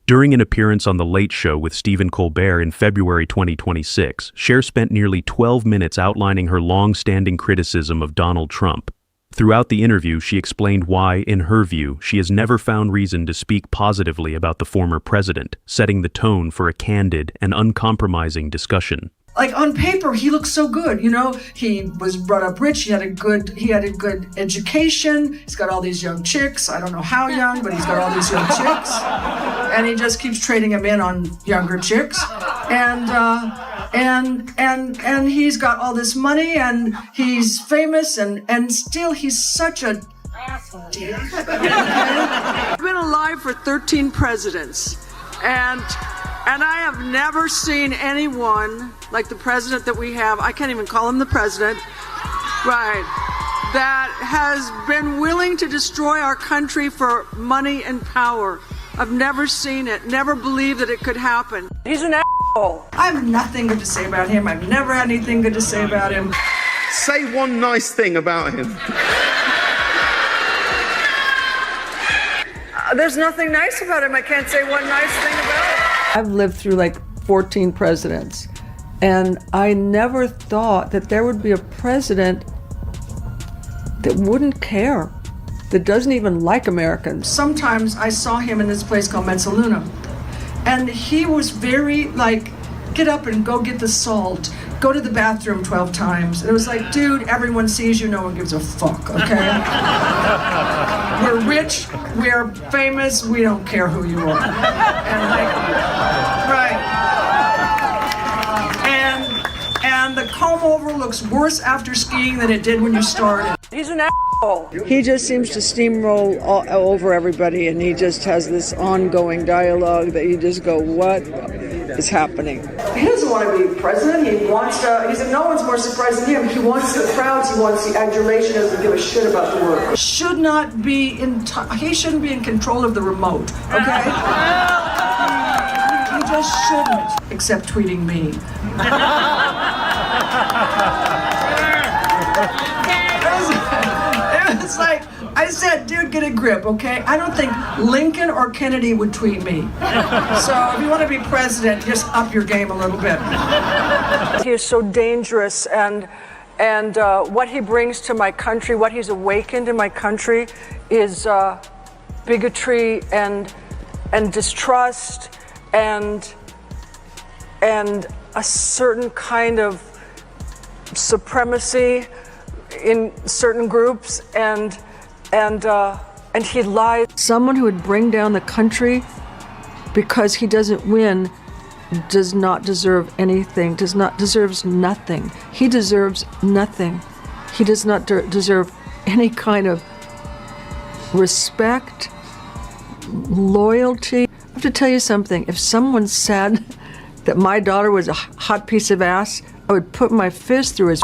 During an appearance on The Late Show with Stephen Colbert in February 2026, Cher spent nearly 12 minutes outlining her long-standing criticism of Donald Trump. Throughout the interview, she explained why, in her view, she has never found reason to speak positively about the former president, setting the tone for a candid and uncompromising discussion. Like on paper, he looks so good. You know, he was brought up rich. He had a good education. He's got all these young chicks. I don't know how young, but he's got all these young chicks, and he just keeps trading them in on younger chicks. And he's got all this money, and he's famous, and still he's such a dick. I've been alive for 13 presidents, and I have never seen anyone like the president that we have. I can't even call him the president, right? That has been willing to destroy our country for money and power. I've never seen it, never believed that it could happen. He's an asshole. I have nothing good to say about him. I've never had anything good to say about him. Say one nice thing about him. There's nothing nice about him. I can't say one nice thing about him. I've lived through like 14 presidents, and I never thought that there would be a president that wouldn't care, that doesn't even like Americans. Sometimes I saw him in this place called Mezzaluna, and he was very like, get up and go get the salt, go to the bathroom 12 times. And it was like, dude, everyone sees you, no one gives a fuck, okay? We're rich, we're famous, we don't care who you are. And like, right. And the comb over looks worse after skiing than it did when you started. He's an asshole. He just seems to steamroll all over everybody, and he just has this ongoing dialogue that you just go, what is happening? He doesn't want to be president. He wants to, he said no one's more surprised than him. He wants the crowds, he wants the adulation, doesn't give a shit about the work. Should not be he shouldn't be in control of the remote, okay? He just shouldn't, except tweeting me. It's like, I said, dude, get a grip, okay? I don't think Lincoln or Kennedy would tweet me. So if you want to be president, just up your game a little bit. He is so dangerous, and what he brings to my country, what he's awakened in my country is bigotry and distrust and a certain kind of supremacy in certain groups, and he lies. Someone who would bring down the country because he doesn't win does not deserve anything, deserves nothing. He deserves nothing. He does not deserve any kind of respect, loyalty. I have to tell you something. If someone said that my daughter was a hot piece of ass, I would put my fist through his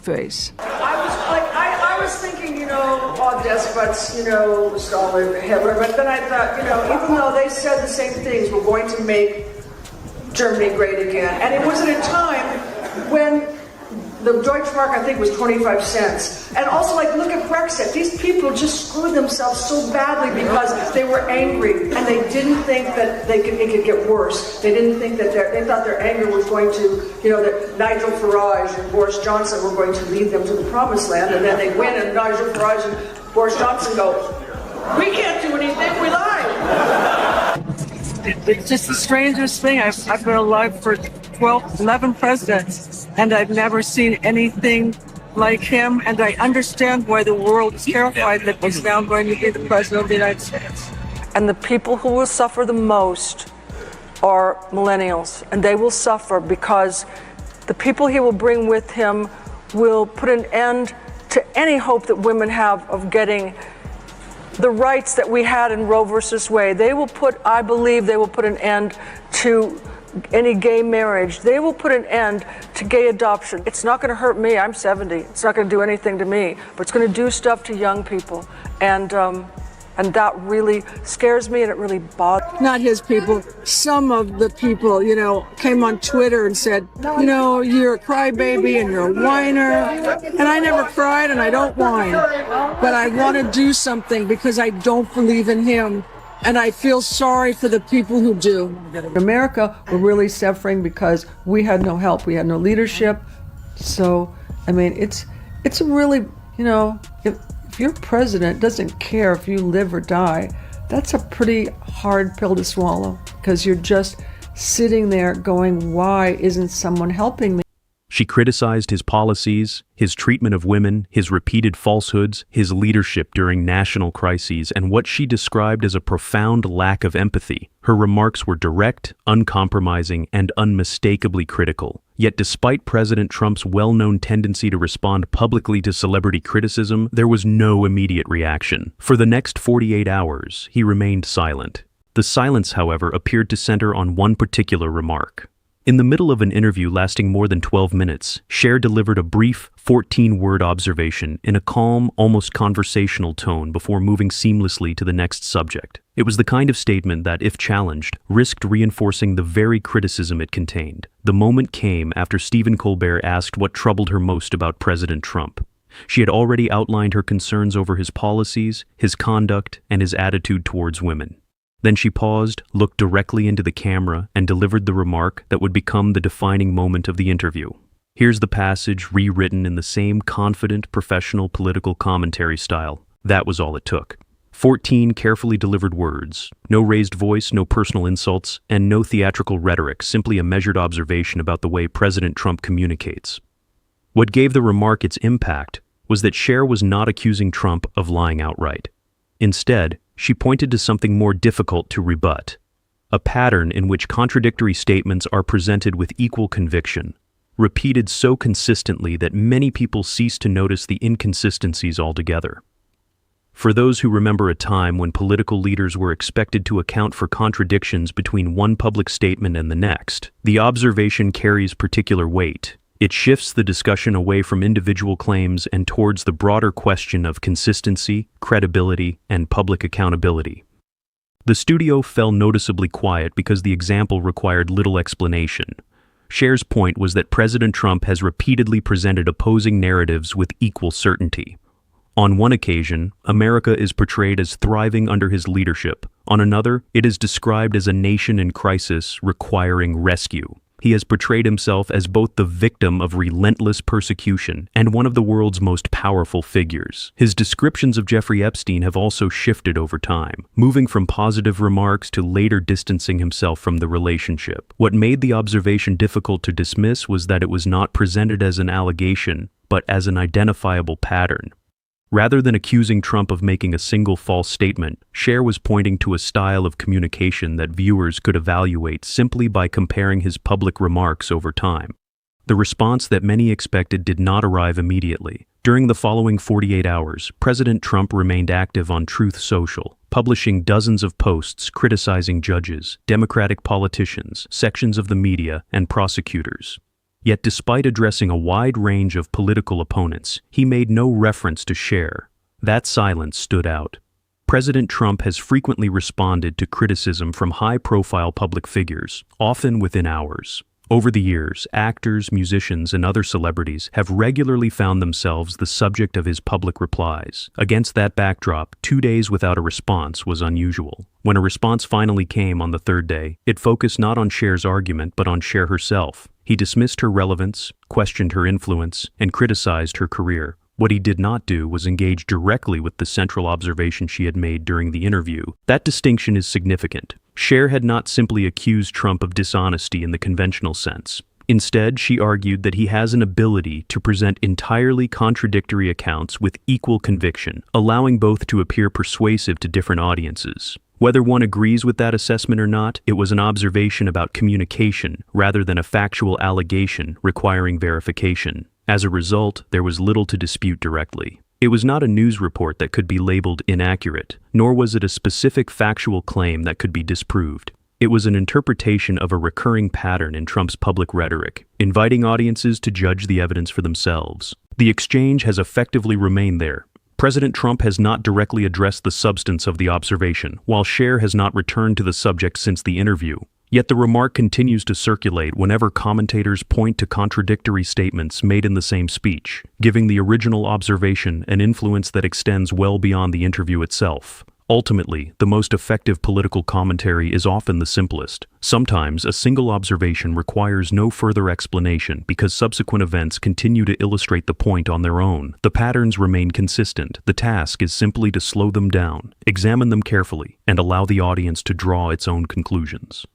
face. I was thinking, you know, all despots, you know, Stalin, Hitler, but then I thought, you know, even though they said the same things, we're going to make Germany great again. And it was at a time when the Deutschmark, I think, was 25 cents. And also, like, look at Brexit. These people just screwed themselves so badly because they were angry, and they didn't think that it could get worse. They didn't think that they thought their anger was going to, you know, that Nigel Farage and Boris Johnson were going to lead them to the promised land, and then they win, and Nigel Farage and Boris Johnson go, we can't do anything, we lied. It's just the strangest thing. I've been alive for 11 presidents, and I've never seen anything like him, and I understand why the world is terrified that he's now going to be the president of the United States. And the people who will suffer the most are millennials, and they will suffer because the people he will bring with him will put an end to any hope that women have of getting the rights that we had in Roe versus Wade. I believe they will put an end to any gay marriage. They will put an end to gay adoption. It's not going to hurt me. I'm 70. It's not going to do anything to me, but it's going to do stuff to young people. And that really scares me, and it really bothers me. Not his people. Some of the people, you know, came on Twitter and said, you know, you're a crybaby and you're a whiner. And I never cried and I don't whine. But I want to do something because I don't believe in him. and I feel sorry for the people who do. In America, we're really suffering because we had no help, we had no leadership. So, I mean, it's a really, if your president doesn't care if you live or die, that's a pretty hard pill to swallow, because you're just sitting there going, why isn't someone helping me? She criticized his policies, his treatment of women, his repeated falsehoods, his leadership during national crises, and what she described as a profound lack of empathy. Her remarks were direct, uncompromising, and unmistakably critical. Yet despite President Trump's well-known tendency to respond publicly to celebrity criticism, there was no immediate reaction. For the next 48 hours, he remained silent. The silence, however, appeared to center on one particular remark. In the middle of an interview lasting more than 12 minutes, Cher delivered a brief, 14-word observation in a calm, almost conversational tone before moving seamlessly to the next subject. It was the kind of statement that, if challenged, risked reinforcing the very criticism it contained. The moment came after Stephen Colbert asked what troubled her most about President Trump. She had already outlined her concerns over his policies, his conduct, and his attitude towards women. Then she paused, looked directly into the camera, and delivered the remark that would become the defining moment of the interview. Here's the passage rewritten in the same confident, professional political commentary style. That was all it took. 14 carefully delivered words. No raised voice, no personal insults, and no theatrical rhetoric, simply a measured observation about the way President Trump communicates. What gave the remark its impact was that Cher was not accusing Trump of lying outright. Instead, she pointed to something more difficult to rebut, a pattern in which contradictory statements are presented with equal conviction, repeated so consistently that many people cease to notice the inconsistencies altogether. For those who remember a time when political leaders were expected to account for contradictions between one public statement and the next, the observation carries particular weight. It shifts the discussion away from individual claims and towards the broader question of consistency, credibility, and public accountability. The studio fell noticeably quiet because the example required little explanation. Cher's point was that President Trump has repeatedly presented opposing narratives with equal certainty. On one occasion, America is portrayed as thriving under his leadership. On another, it is described as a nation in crisis requiring rescue. He has portrayed himself as both the victim of relentless persecution and one of the world's most powerful figures. His descriptions of Jeffrey Epstein have also shifted over time, moving from positive remarks to later distancing himself from the relationship. What made the observation difficult to dismiss was that it was not presented as an allegation, but as an identifiable pattern. Rather than accusing Trump of making a single false statement, Cher was pointing to a style of communication that viewers could evaluate simply by comparing his public remarks over time. The response that many expected did not arrive immediately. During the following 48 hours, President Trump remained active on Truth Social, publishing dozens of posts criticizing judges, Democratic politicians, sections of the media, and prosecutors. Yet despite addressing a wide range of political opponents, he made no reference to Cher. That silence stood out. President Trump has frequently responded to criticism from high-profile public figures, often within hours. Over the years, actors, musicians, and other celebrities have regularly found themselves the subject of his public replies. Against that backdrop, 2 days without a response was unusual. When a response finally came on the third day, it focused not on Cher's argument but on Cher herself. He dismissed her relevance, questioned her influence, and criticized her career. What he did not do was engage directly with the central observation she had made during the interview. That distinction is significant. Cher had not simply accused Trump of dishonesty in the conventional sense. Instead, she argued that he has an ability to present entirely contradictory accounts with equal conviction, allowing both to appear persuasive to different audiences. Whether one agrees with that assessment or not, it was an observation about communication rather than a factual allegation requiring verification. As a result, there was little to dispute directly. It was not a news report that could be labeled inaccurate, nor was it a specific factual claim that could be disproved. It was an interpretation of a recurring pattern in Trump's public rhetoric, inviting audiences to judge the evidence for themselves. The exchange has effectively remained there. President Trump has not directly addressed the substance of the observation, while Cher has not returned to the subject since the interview. Yet the remark continues to circulate whenever commentators point to contradictory statements made in the same speech, giving the original observation an influence that extends well beyond the interview itself. Ultimately, the most effective political commentary is often the simplest. Sometimes, a single observation requires no further explanation because subsequent events continue to illustrate the point on their own. The patterns remain consistent. The task is simply to slow them down, examine them carefully, and allow the audience to draw its own conclusions.